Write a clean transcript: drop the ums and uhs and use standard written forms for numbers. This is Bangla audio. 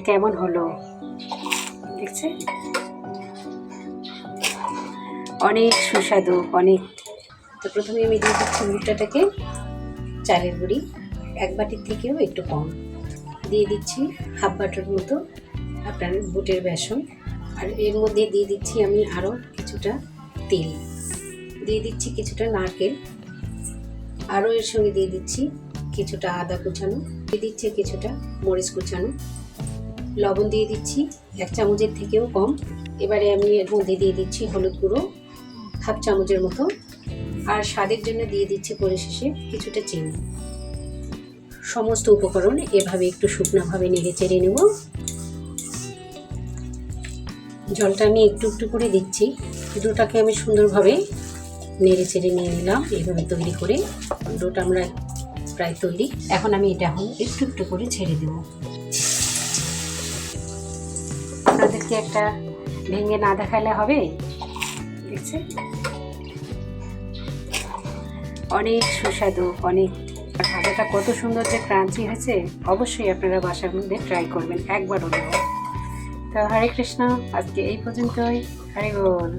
কেমন হলো দেখছে, অনেক সুস্বাদু অনেক। তো প্রথমে আমি দিয়ে দিচ্ছি ভুট্টাটাকে, চালের গুঁড়ি 1 বাটির থেকেও একটু কম দিয়ে দিচ্ছি, হাফ বাটির মতো আপনার বুটের বেসন। আর এর মধ্যে দিয়ে দিচ্ছি আমি আরও কিছুটা তেল, দিয়ে দিচ্ছি কিছুটা নারকেল, আরও এর সঙ্গে দিয়ে দিচ্ছি কিছুটা আদা কুচানো, দিয়ে দিচ্ছি কিছুটা মরিচ কুচানো, লবণ দিয়ে দিচ্ছি 1 চামচের থেকেও কম। এবারে আমি এর মধ্যে দিয়ে দিচ্ছি হলুদ গুঁড়ো হাফ চামচের মতো, আর স্বাদের জন্য দিয়ে দিচ্ছি পরিশেষে কিছুটা চিনি। সমস্ত উপকরণ এভাবে একটু শুকনোভাবে নেড়ে চেড়ে নেব। জলটা আমি একটু একটু করে দিচ্ছি, ডোটাকে আমি সুন্দরভাবে নেড়ে চেড়ে নিয়ে নিলাম। এইভাবে তৈরি করে ডোটা আমরা প্রায় তৈরি। এখন আমি এটা একটু একটু করে ছেড়ে দেব। আপনাদেরকে একটা ভেঙে না দেখালে হবে, দেখছে অনেক সুস্বাদু অনেক। ভাজাটা কত সুন্দর যে ক্রাঞ্চি হয়েছে, অবশ্যই আপনারা বাসার মধ্যে ট্রাই করবেন একবার হলেও। তো হরে কৃষ্ণ, আজকে এই পর্যন্তই। হরি বল।